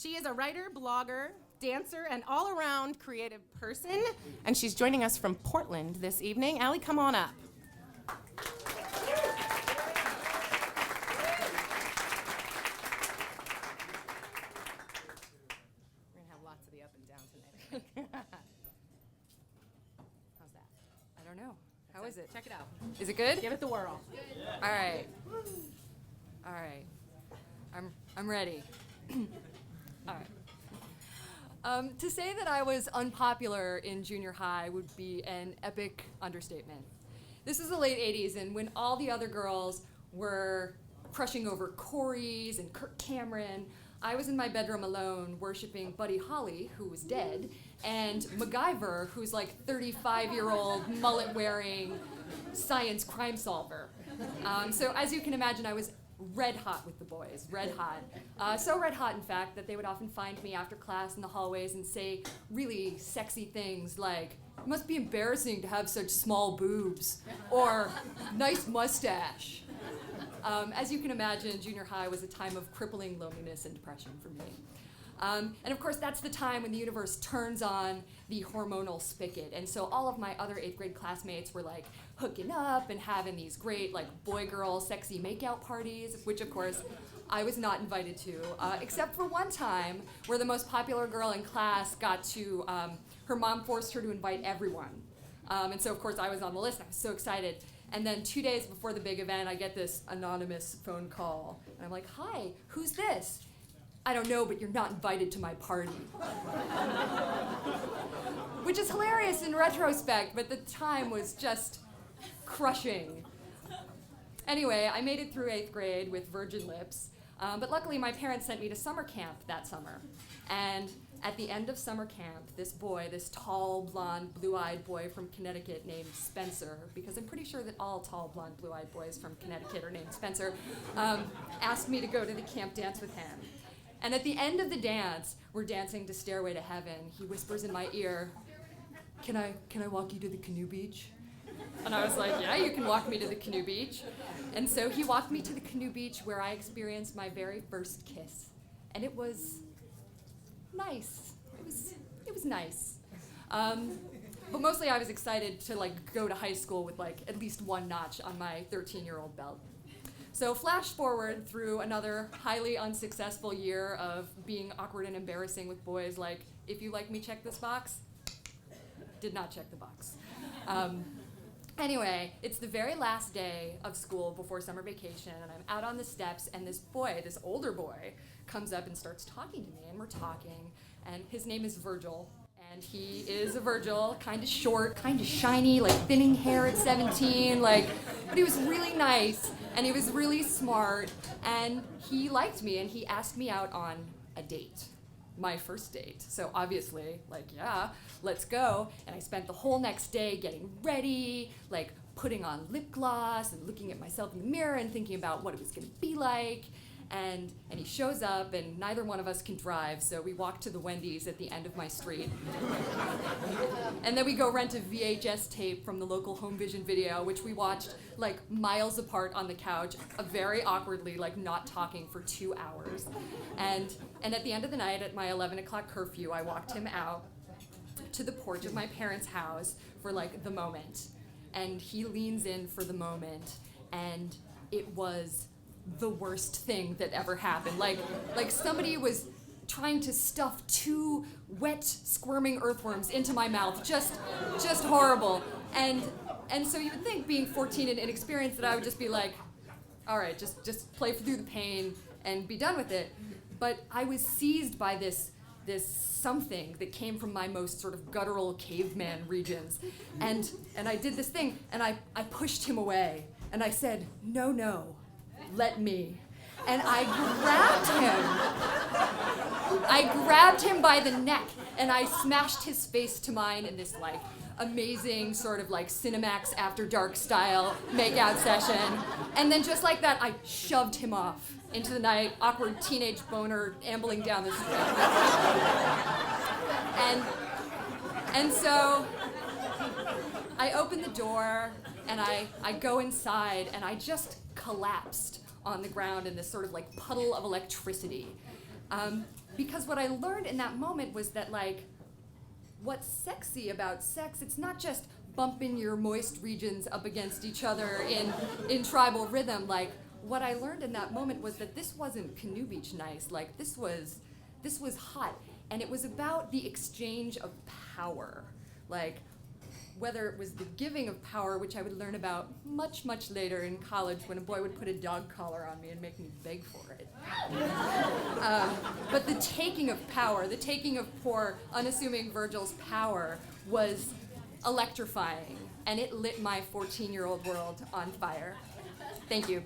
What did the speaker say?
She is a writer, blogger, dancer, and all-around creative person, and she's joining us from Portland this evening. Allie, come on up. We're going to have lots of the up and down tonight. How's that? I don't know. How is it? Check it out. Is it good? Give it the whirl. All right. All right. I'm ready. All right. To say that I was unpopular in junior high would be an epic understatement. This is the late 80s, and when all the other girls were crushing over Corey's and Kirk Cameron, I was in my bedroom alone worshiping Buddy Holly, who was dead, and MacGyver, who's like 35-year-old mullet-wearing science crime solver. So as you can imagine, I was red hot with the boys, red hot. So red hot, in fact, that they would often find me after class in the hallways and say really sexy things like, "It must be embarrassing to have such small boobs," or "nice mustache." As you can imagine, junior high was a time of crippling loneliness and depression for me. And of course, that's the time when the universe turns on the hormonal spigot. And so all of my other 8th grade classmates were like hooking up and having these great like boy-girl sexy makeout parties, which of course I was not invited to, except for one time where the most popular girl in class got to, her mom forced her to invite everyone. And so of course I was on the list, and I was so excited. And then 2 days before the big event, I get this anonymous phone call. And I'm like, "Hi, who's this?" "I don't know, but you're not invited to my party." Which is hilarious in retrospect, but the time was just crushing. Anyway, I made it through 8th grade with virgin lips, but luckily my parents sent me to summer camp that summer. And at the end of summer camp, this boy, this tall, blonde, blue-eyed boy from Connecticut named Spencer, because I'm pretty sure that all tall, blonde, blue-eyed boys from Connecticut are named Spencer, asked me to go to the camp dance with him. And at the end of the dance, we're dancing to Stairway to Heaven. He whispers in my ear, Can I walk you to the canoe beach?" And I was like, "Yeah, you can walk me to the canoe beach." And so he walked me to the canoe beach where I experienced my very first kiss. And it was nice. It was nice. But mostly I was excited to like go to high school with like at least one notch on my 13-year-old belt. So flash forward through another highly unsuccessful year of being awkward and embarrassing with boys like, "If you like me, check this box." Did not check the box. Anyway, it's the very last day of school before summer vacation, and I'm out on the steps, and this boy, this older boy, comes up and starts talking to me, and we're talking, and his name is Virgil. And he is a Virgil, kind of short, kind of shiny, like thinning hair at 17, but he was really nice, and he was really smart, and he liked me, and he asked me out on a date, my first date. So obviously, yeah, let's go. And I spent the whole next day getting ready, putting on lip gloss and looking at myself in the mirror and thinking about what it was gonna be like. And he shows up, and neither one of us can drive, so we walk to the Wendy's at the end of my street. And then we go rent a VHS tape from the local home vision video, which we watched miles apart on the couch, very awkwardly, not talking for 2 hours. And at the end of the night, at my 11 o'clock curfew, I walked him out to the porch of my parents' house for the moment. And he leans in for the moment, and it was the worst thing that ever happened. Like somebody was trying to stuff 2 wet, squirming earthworms into my mouth. Just horrible. And so you would think, being 14 and inexperienced, that I would just be like, all right, just play through the pain and be done with it. But I was seized by this something that came from my most sort of guttural caveman regions. And I did this thing, and I pushed him away, and I said, no. Let me. And I grabbed him by the neck, and I smashed his face to mine in this amazing sort of Cinemax After Dark style makeout session. And then just like that, I shoved him off into the night, awkward teenage boner ambling down the street. And so I opened the door, and I go inside, and I just collapsed on the ground in this sort of puddle of electricity. because what I learned in that moment was that, like, what's sexy about sex, it's not just bumping your moist regions up against each other in tribal rhythm. Like, what I learned in that moment was that this wasn't Canoe Beach nice. Like, this was hot. And it was about the exchange of power. Like, whether it was the giving of power, which I would learn about much, much later in college when a boy would put a dog collar on me and make me beg for it. But the taking of power, the taking of poor, unassuming Virgil's power was electrifying, and it lit my 14-year-old world on fire. Thank you.